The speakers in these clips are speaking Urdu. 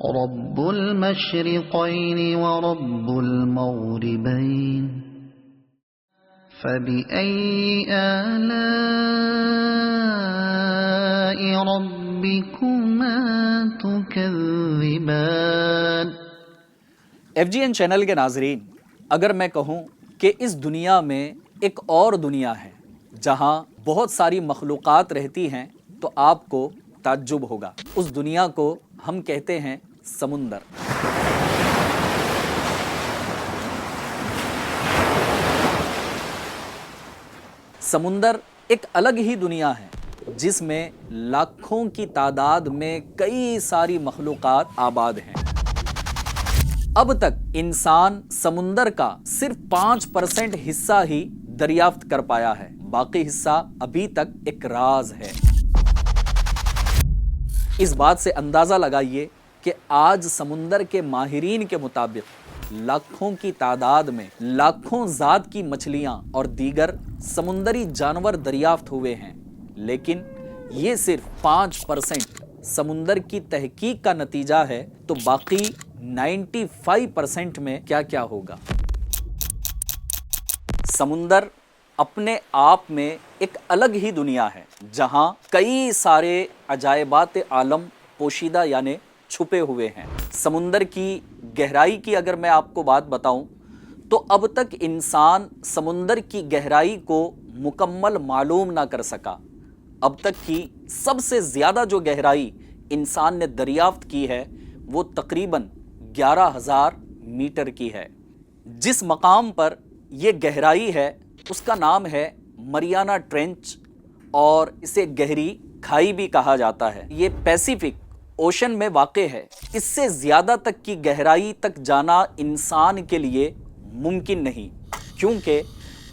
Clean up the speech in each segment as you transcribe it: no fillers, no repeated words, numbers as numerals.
رب المشرقين ورب المغربين فبأي آلاء ربكما تكذبان۔ ایف جی این چینل کے ناظرین، اگر میں کہوں کہ اس دنیا میں ایک اور دنیا ہے جہاں بہت ساری مخلوقات رہتی ہیں تو آپ کو تعجب ہوگا۔ اس دنیا کو ہم کہتے ہیں سمندر۔ سمندر ایک الگ ہی دنیا ہے جس میں لاکھوں کی تعداد میں کئی ساری مخلوقات آباد ہیں۔ اب تک انسان سمندر کا صرف 5% حصہ ہی دریافت کر پایا ہے، باقی حصہ ابھی تک ایک راز ہے۔ اس بات سے اندازہ لگائیے کہ آج سمندر کے ماہرین کے مطابق لاکھوں کی تعداد میں لاکھوں ذات کی مچھلیاں اور دیگر سمندری جانور دریافت ہوئے ہیں، لیکن یہ صرف 5% سمندر کی تحقیق کا نتیجہ ہے، تو باقی 95% میں کیا کیا ہوگا؟ سمندر اپنے آپ میں ایک الگ ہی دنیا ہے جہاں کئی سارے عجائبات عالم پوشیدہ یعنی چھپے ہوئے ہیں۔ سمندر کی گہرائی کی اگر میں آپ کو بات بتاؤں تو اب تک انسان سمندر کی گہرائی کو مکمل معلوم نہ کر سکا۔ اب تک کی سب سے زیادہ جو گہرائی انسان نے دریافت کی ہے وہ تقریباً 11,000 میٹر کی ہے۔ جس مقام پر یہ گہرائی ہے اس کا نام ہے مریانا ٹرینچ، اور اسے گہری کھائی بھی کہا جاتا ہے۔ یہ پیسیفک اوشن میں واقع ہے۔ اس سے زیادہ تک کی گہرائی تک جانا انسان کے لیے ممکن نہیں، کیونکہ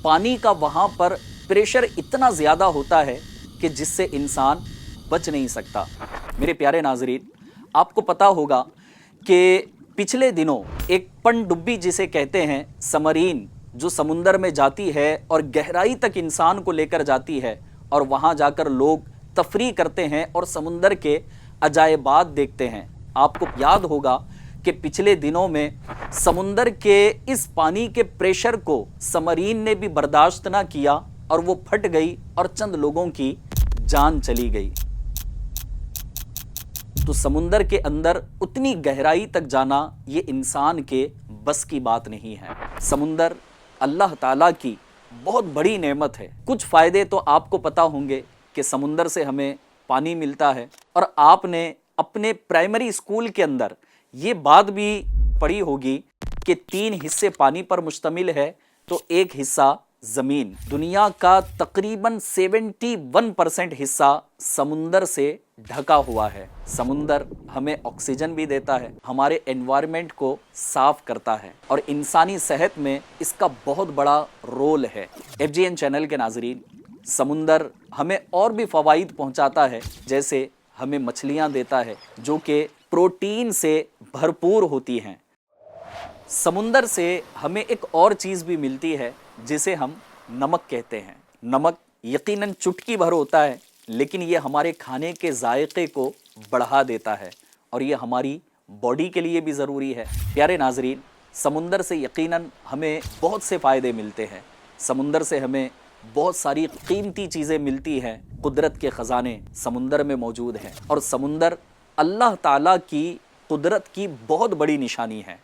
پانی کا وہاں پر پریشر اتنا زیادہ ہوتا ہے کہ جس سے انسان بچ نہیں سکتا۔ میرے پیارے ناظرین، آپ کو پتا ہوگا کہ پچھلے دنوں ایک پن ڈبی جسے کہتے ہیں سمرین، جو سمندر میں جاتی ہے اور گہرائی تک انسان کو لے کر جاتی ہے، اور وہاں جا کر لوگ تفریح کرتے ہیں اور سمندر کے عجائبات دیکھتے ہیں۔ آپ کو یاد ہوگا کہ پچھلے دنوں میں سمندر کے اس پانی کے پریشر کو سمرین نے بھی برداشت نہ کیا اور وہ پھٹ گئی اور چند لوگوں کی جان چلی گئی۔ تو سمندر کے اندر اتنی گہرائی تک جانا یہ انسان کے بس کی بات نہیں ہے۔ سمندر اللہ تعالیٰ کی بہت بڑی نعمت ہے۔ کچھ فائدے تو آپ کو پتا ہوں گے کہ سمندر سے ہمیں پانی ملتا ہے، اور آپ نے اپنے پرائمری اسکول کے اندر یہ بات بھی پڑھی ہوگی کہ 3 حصے پانی پر مشتمل ہے تو ایک حصہ زمین۔ دنیا کا تقریباً 71% حصہ سمندر سے ڈھکا ہوا ہے۔ سمندر ہمیں آکسیجن بھی دیتا ہے، ہمارے انوائرمنٹ کو صاف کرتا ہے، اور انسانی صحت میں اس کا بہت بڑا رول ہے۔ ایف جی این چینل کے ناظرین، سمندر ہمیں اور بھی فوائد پہنچاتا ہے، جیسے ہمیں مچھلیاں دیتا ہے جو کہ پروٹین سے بھرپور ہوتی ہیں۔ سمندر سے ہمیں ایک اور چیز بھی ملتی ہے جسے ہم نمک کہتے ہیں۔ نمک یقیناً چٹکی بھر ہوتا ہے، لیکن یہ ہمارے کھانے کے ذائقے کو بڑھا دیتا ہے، اور یہ ہماری باڈی کے لیے بھی ضروری ہے۔ پیارے ناظرین، سمندر سے یقیناً ہمیں بہت سے فائدے ملتے ہیں۔ سمندر سے ہمیں بہت ساری قیمتی چیزیں ملتی ہیں۔ قدرت کے خزانے سمندر میں موجود ہیں، اور سمندر اللہ تعالیٰ کی قدرت کی بہت بڑی نشانی ہے۔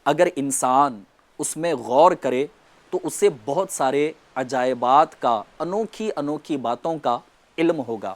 اگر انسان اس میں غور کرے تو اسے بہت سارے عجائبات کا، انوکھی انوکھی باتوں کا علم ہوگا۔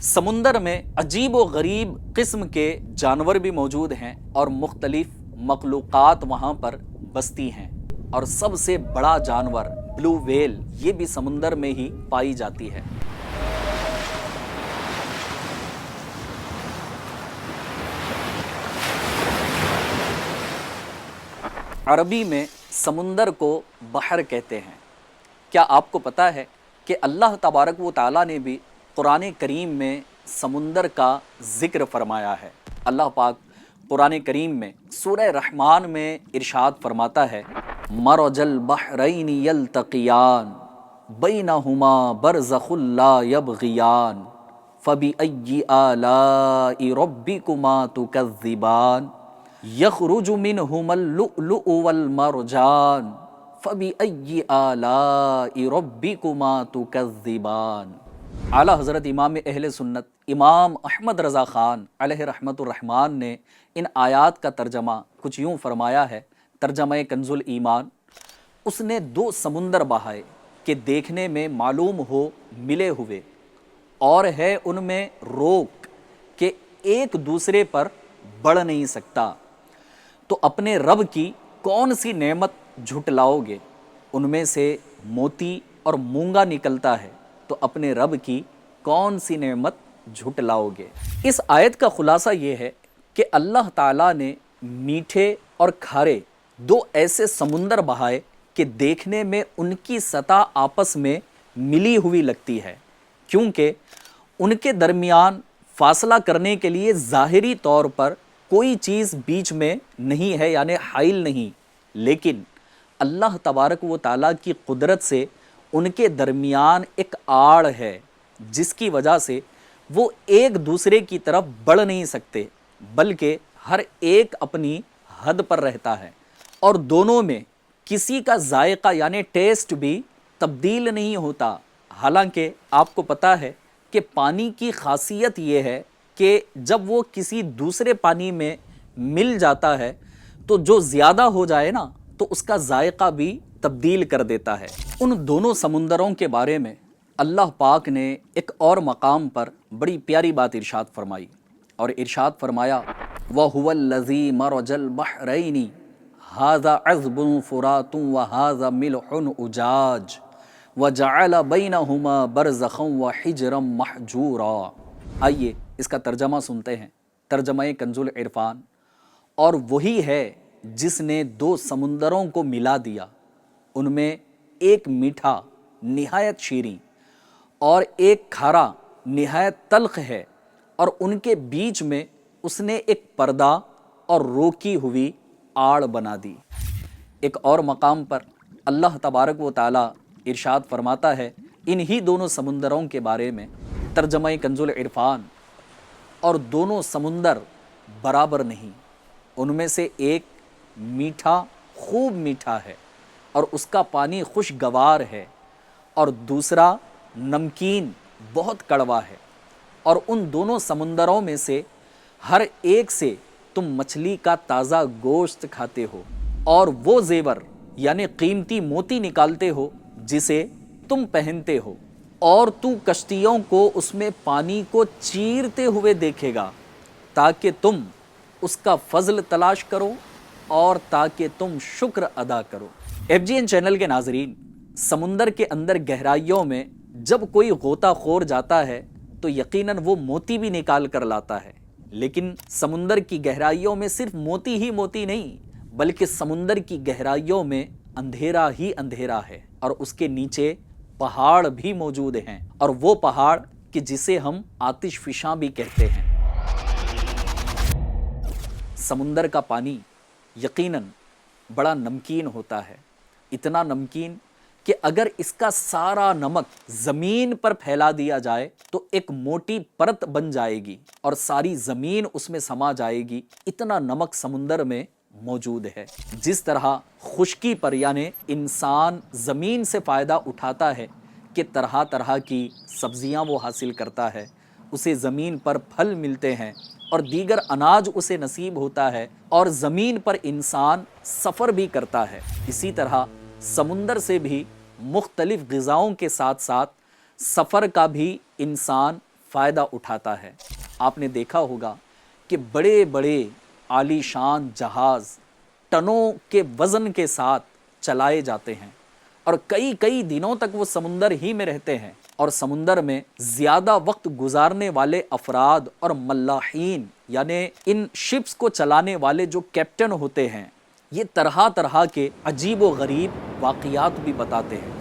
سمندر میں عجیب و غریب قسم کے جانور بھی موجود ہیں، اور مختلف مخلوقات وہاں پر بستی ہیں، اور سب سے بڑا جانور بلو ویل یہ بھی سمندر میں ہی پائی جاتی ہے۔ عربی میں سمندر کو بحر کہتے ہیں۔ کیا آپ کو پتہ ہے کہ اللہ تبارک و تعالیٰ نے بھی قرآن کریم میں سمندر کا ذکر فرمایا ہے؟ اللہ پاک قرآن کریم میں سورہ رحمان میں ارشاد فرماتا ہے، مرج البحرین یلتقیان بینہما برزخ لا یبغیان فبأی آلاء ربکما تکذبان یخرج منہما اللؤلؤ والمرجان فبأی آلاء ربکما تکذبان۔ اعلیٰ حضرت امام اہل سنت امام احمد رضا خان علیہ رحمت الرحمن نے ان آیات کا ترجمہ کچھ یوں فرمایا ہے، ترجمہ کنز الایمان: اس نے دو سمندر بہائے کہ دیکھنے میں معلوم ہو ملے ہوئے، اور ہے ان میں روک کہ ایک دوسرے پر بڑھ نہیں سکتا، تو اپنے رب کی کون سی نعمت جھٹلاؤ گے؟ ان میں سے موتی اور مونگا نکلتا ہے، تو اپنے رب کی کون سی نعمت جھٹلاؤ گے؟ اس آیت کا خلاصہ یہ ہے کہ اللہ تعالیٰ نے میٹھے اور کھارے دو ایسے سمندر بہائے کہ دیکھنے میں ان کی سطح آپس میں ملی ہوئی لگتی ہے، کیونکہ ان کے درمیان فاصلہ کرنے کے لیے ظاہری طور پر کوئی چیز بیچ میں نہیں ہے، یعنی حائل نہیں، لیکن اللہ تبارک و تعالیٰ کی قدرت سے ان کے درمیان ایک آڑ ہے، جس کی وجہ سے وہ ایک دوسرے کی طرف بڑھ نہیں سکتے، بلکہ ہر ایک اپنی حد پر رہتا ہے، اور دونوں میں کسی کا ذائقہ یعنی ٹیسٹ بھی تبدیل نہیں ہوتا۔ حالانکہ آپ کو پتہ ہے کہ پانی کی خاصیت یہ ہے کہ جب وہ کسی دوسرے پانی میں مل جاتا ہے تو جو زیادہ ہو جائے نا تو اس کا ذائقہ بھی تبدیل کر دیتا ہے۔ ان دونوں سمندروں کے بارے میں اللہ پاک نے ایک اور مقام پر بڑی پیاری بات ارشاد فرمائی، اور ارشاد فرمایا وَهُوَ الَّذِي مَرَجَ الْبَحْرَيْنِ هَذَا عَذْبٌ فُرَاتٌ وَهَذَا مِلْحٌ أُجَاجٌ وَجَعَلَ بَيْنَهُمَا بَرْزَخًا وَحِجْرًا مَحْجُورًا۔ آئیے اس کا ترجمہ سنتے ہیں، ترجمہ کنز العرفان۔ اور وہی ہے جس نے دو سمندروں کو ملا دیا، ان میں ایک میٹھا نہایت شیریں اور ایک کھارا نہایت تلخ ہے، اور ان کے بیچ میں اس نے ایک پردہ اور روکی ہوئی آڑ بنا دی۔ ایک اور مقام پر اللہ تبارک و تعالی ارشاد فرماتا ہے انہی دونوں سمندروں کے بارے میں، ترجمہ کنز العرفان: اور دونوں سمندر برابر نہیں، ان میں سے ایک میٹھا خوب میٹھا ہے اور اس کا پانی خوشگوار ہے، اور دوسرا نمکین بہت کڑوا ہے، اور ان دونوں سمندروں میں سے ہر ایک سے تم مچھلی کا تازہ گوشت کھاتے ہو، اور وہ زیور یعنی قیمتی موتی نکالتے ہو جسے تم پہنتے ہو، اور تو کشتیوں کو اس میں پانی کو چیرتے ہوئے دیکھے گا تاکہ تم اس کا فضل تلاش کرو اور تاکہ تم شکر ادا کرو۔ FGN چینل کے ناظرین، سمندر کے اندر گہرائیوں میں جب کوئی غوطہ خور جاتا ہے تو یقیناً وہ موتی بھی نکال کر لاتا ہے، لیکن سمندر کی گہرائیوں میں صرف موتی ہی موتی نہیں، بلکہ سمندر کی گہرائیوں میں اندھیرا ہی اندھیرا ہے، اور اس کے نیچے پہاڑ بھی موجود ہیں، اور وہ پہاڑ کہ جسے ہم آتش فشاں بھی کہتے ہیں۔ سمندر کا پانی یقیناً بڑا نمکین ہوتا ہے، اتنا نمکین کہ اگر اس کا سارا نمک زمین پر پھیلا دیا جائے تو ایک موٹی پرت بن جائے گی اور ساری زمین اس میں سما جائے گی، اتنا نمک سمندر میں موجود ہے۔ جس طرح خشکی پر یعنی انسان زمین سے فائدہ اٹھاتا ہے کہ طرح طرح کی سبزیاں وہ حاصل کرتا ہے، اسے زمین پر پھل ملتے ہیں اور دیگر اناج اسے نصیب ہوتا ہے، اور زمین پر انسان سفر بھی کرتا ہے، اسی طرح سمندر سے بھی مختلف غذاؤں کے ساتھ ساتھ سفر کا بھی انسان فائدہ اٹھاتا ہے۔ آپ نے دیکھا ہوگا کہ بڑے بڑے عالی شان جہاز ٹنوں کے وزن کے ساتھ چلائے جاتے ہیں، اور کئی کئی دنوں تک وہ سمندر ہی میں رہتے ہیں، اور سمندر میں زیادہ وقت گزارنے والے افراد اور ملاحین یعنی ان شپس کو چلانے والے جو کیپٹن ہوتے ہیں، یہ طرح طرح کے عجیب و غریب واقعات بھی بتاتے ہیں۔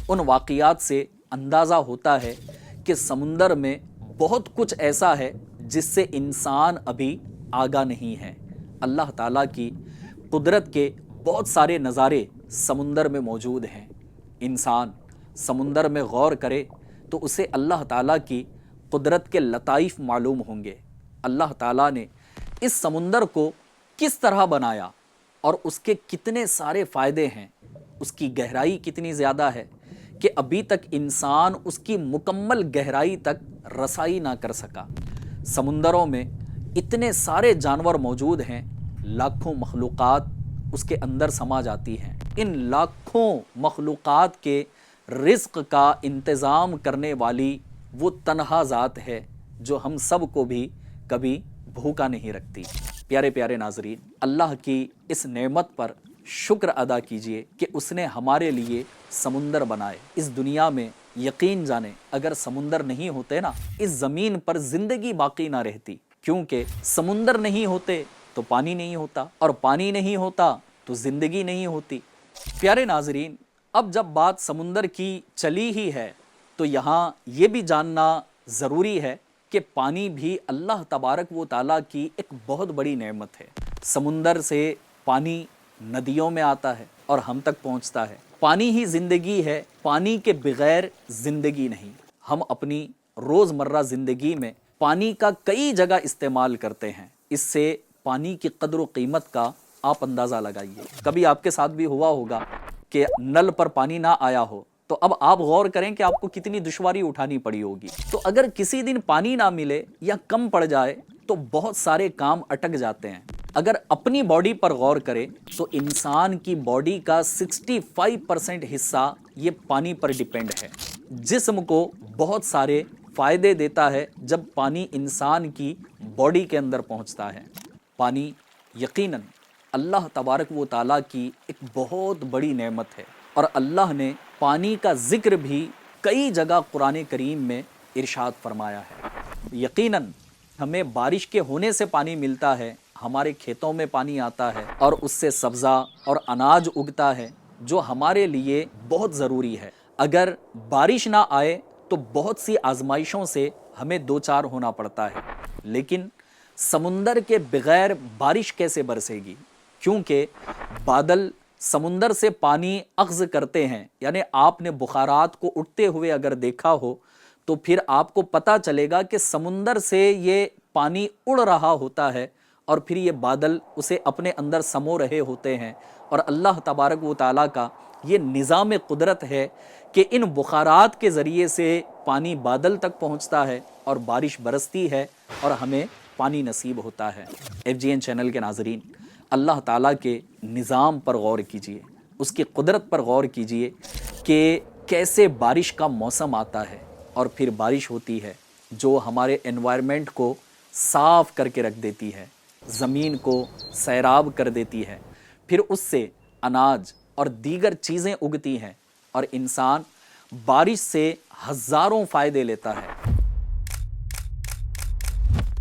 ان واقعات سے اندازہ ہوتا ہے کہ سمندر میں بہت کچھ ایسا ہے جس سے انسان ابھی آگاہ نہیں ہے۔ اللہ تعالیٰ کی قدرت کے بہت سارے نظارے سمندر میں موجود ہیں۔ انسان سمندر میں غور کرے تو اسے اللہ تعالیٰ کی قدرت کے لطائف معلوم ہوں گے۔ اللہ تعالیٰ نے اس سمندر کو کس طرح بنایا اور اس کے کتنے سارے فائدے ہیں، اس کی گہرائی کتنی زیادہ ہے کہ ابھی تک انسان اس کی مکمل گہرائی تک رسائی نہ کر سکا۔ سمندروں میں اتنے سارے جانور موجود ہیں، لاکھوں مخلوقات اس کے اندر سما جاتی ہیں۔ ان لاکھوں مخلوقات کے رزق کا انتظام کرنے والی وہ تنہا ذات ہے جو ہم سب کو بھی کبھی بھوکا نہیں رکھتی۔ پیارے پیارے ناظرین، اللہ کی اس نعمت پر شکر ادا کیجئے کہ اس نے ہمارے لیے سمندر بنائے۔ اس دنیا میں یقین جانیں اگر سمندر نہیں ہوتے نا، اس زمین پر زندگی باقی نہ رہتی، کیونکہ سمندر نہیں ہوتے تو پانی نہیں ہوتا، اور پانی نہیں ہوتا تو زندگی نہیں ہوتی۔ پیارے ناظرین، اب جب بات سمندر کی چلی ہی ہے تو یہاں یہ بھی جاننا ضروری ہے کہ پانی بھی اللہ تبارک و تعالیٰ کی ایک بہت بڑی نعمت ہے۔ سمندر سے پانی ندیوں میں آتا ہے اور ہم تک پہنچتا ہے۔ پانی ہی زندگی ہے، پانی کے بغیر زندگی نہیں۔ ہم اپنی روزمرہ زندگی میں پانی کا کئی جگہ استعمال کرتے ہیں، اس سے پانی کی قدر و قیمت کا آپ اندازہ لگائیے۔ کبھی آپ کے ساتھ بھی ہوا ہوگا کہ نل پر پانی نہ آیا ہو، تو اب آپ غور کریں کہ آپ کو کتنی دشواری اٹھانی پڑی ہوگی۔ تو اگر کسی دن پانی نہ ملے یا کم پڑ جائے تو بہت سارے کام اٹک جاتے ہیں۔ اگر اپنی باڈی پر غور کریں تو انسان کی باڈی کا 65% حصہ یہ پانی پر ڈیپینڈ ہے۔ جسم کو بہت سارے فائدے دیتا ہے جب پانی انسان کی باڈی کے اندر پہنچتا ہے۔ پانی یقیناً اللہ تبارک و تعالیٰ کی ایک بہت بڑی نعمت ہے، اور اللہ نے پانی کا ذکر بھی کئی جگہ قرآن کریم میں ارشاد فرمایا ہے۔ یقیناً ہمیں بارش کے ہونے سے پانی ملتا ہے، ہمارے کھیتوں میں پانی آتا ہے اور اس سے سبزہ اور اناج اگتا ہے جو ہمارے لیے بہت ضروری ہے۔ اگر بارش نہ آئے تو بہت سی آزمائشوں سے ہمیں دوچار ہونا پڑتا ہے، لیکن سمندر کے بغیر بارش کیسے برسے گی؟ کیونکہ بادل سمندر سے پانی اخذ کرتے ہیں، یعنی آپ نے بخارات کو اٹھتے ہوئے اگر دیکھا ہو تو پھر آپ کو پتہ چلے گا کہ سمندر سے یہ پانی اڑ رہا ہوتا ہے اور پھر یہ بادل اسے اپنے اندر سمو رہے ہوتے ہیں، اور اللہ تبارک و تعالیٰ کا یہ نظام قدرت ہے کہ ان بخارات کے ذریعے سے پانی بادل تک پہنچتا ہے اور بارش برستی ہے اور ہمیں پانی نصیب ہوتا ہے۔ FGN چینل کے ناظرین، اللہ تعالیٰ کے نظام پر غور کیجئے، اس کی قدرت پر غور کیجئے کہ کیسے بارش کا موسم آتا ہے اور پھر بارش ہوتی ہے جو ہمارے انوائرمنٹ کو صاف کر کے رکھ دیتی ہے، زمین کو سیراب کر دیتی ہے، پھر اس سے اناج اور دیگر چیزیں اگتی ہیں اور انسان بارش سے ہزاروں فائدے لیتا ہے۔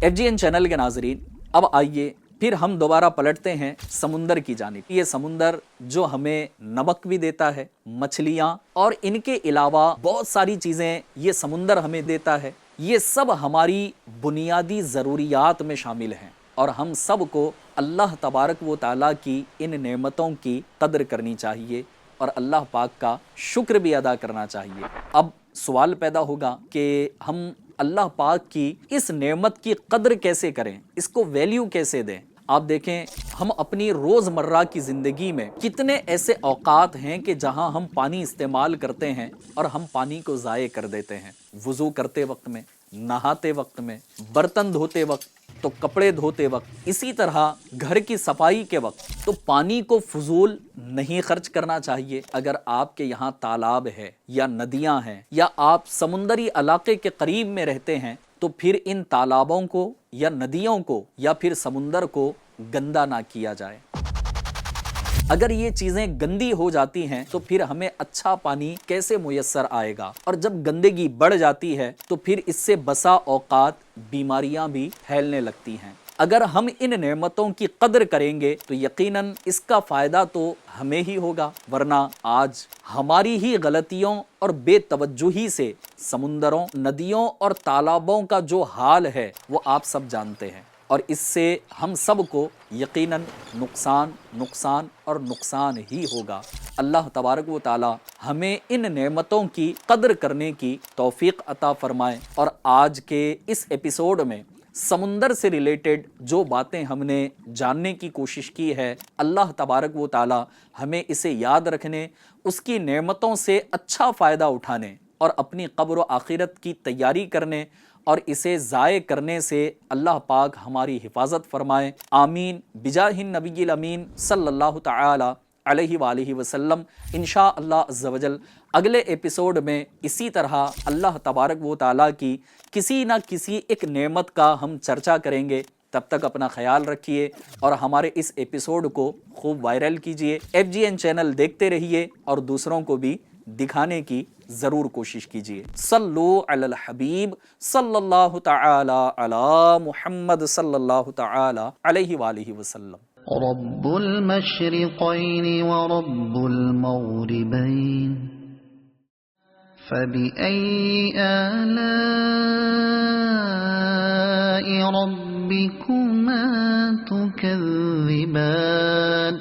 FGN چینل کے ناظرین، اب آئیے پھر ہم دوبارہ پلٹتے ہیں سمندر کی جانب۔ یہ سمندر جو ہمیں نمک بھی دیتا ہے، مچھلیاں اور ان کے علاوہ بہت ساری چیزیں یہ سمندر ہمیں دیتا ہے، یہ سب ہماری بنیادی ضروریات میں شامل ہیں، اور ہم سب کو اللہ تبارک و تعالیٰ کی ان نعمتوں کی قدر کرنی چاہیے اور اللہ پاک کا شکر بھی ادا کرنا چاہیے۔ اب سوال پیدا ہوگا کہ ہم اللہ پاک کی اس نعمت کی قدر کیسے کریں، اس کو ویلیو کیسے دیں؟ آپ دیکھیں، ہم اپنی روزمرہ کی زندگی میں کتنے ایسے اوقات ہیں کہ جہاں ہم پانی استعمال کرتے ہیں اور ہم پانی کو ضائع کر دیتے ہیں۔ وضو کرتے وقت میں، نہاتے وقت میں، برتن دھوتے وقت، تو کپڑے دھوتے وقت، اسی طرح گھر کی صفائی کے وقت۔ تو پانی کو فضول نہیں خرچ کرنا چاہیے۔ اگر آپ کے یہاں تالاب ہے یا ندیاں ہیں یا آپ سمندری علاقے کے قریب میں رہتے ہیں تو پھر ان تالابوں کو یا ندیوں کو یا پھر سمندر کو گندا نہ کیا جائے۔ اگر یہ چیزیں گندی ہو جاتی ہیں تو پھر ہمیں اچھا پانی کیسے میسر آئے گا، اور جب گندگی بڑھ جاتی ہے تو پھر اس سے بسا اوقات بیماریاں بھی پھیلنے لگتی ہیں۔ اگر ہم ان نعمتوں کی قدر کریں گے تو یقیناً اس کا فائدہ تو ہمیں ہی ہوگا، ورنہ آج ہماری ہی غلطیوں اور بے توجہی سے سمندروں، ندیوں اور تالابوں کا جو حال ہے وہ آپ سب جانتے ہیں، اور اس سے ہم سب کو یقیناً نقصان اور نقصان ہی ہوگا۔ اللہ تبارک و تعالی ہمیں ان نعمتوں کی قدر کرنے کی توفیق عطا فرمائے، اور آج کے اس ایپیسوڈ میں سمندر سے ریلیٹڈ جو باتیں ہم نے جاننے کی کوشش کی ہے، اللہ تبارک و تعالی ہمیں اسے یاد رکھنے، اس کی نعمتوں سے اچھا فائدہ اٹھانے اور اپنی قبر و آخرت کی تیاری کرنے اور اسے ضائع کرنے سے اللہ پاک ہماری حفاظت فرمائے، آمین بجاہ النبی الامین صلی اللہ تعالی علیہ وآلہ وسلم۔ انشاءاللہ عز و جل اگلے ایپیسوڈ میں اسی طرح اللہ تبارک و تعالیٰ کی کسی نہ کسی ایک نعمت کا ہم چرچا کریں گے۔ تب تک اپنا خیال رکھیے اور ہمارے اس ایپیسوڈ کو خوب وائرل کیجئے، FGN چینل دیکھتے رہیے اور دوسروں کو بھی دکھانے کی ضرور کوشش کیجئے۔ صلو علی الحبیب صلی اللہ تعالی علی محمد صلی اللہ تعالی علیہ وآلہ وسلم۔ رب المشرقين ورب المغربين فبأي آلاء ربكما تكذبان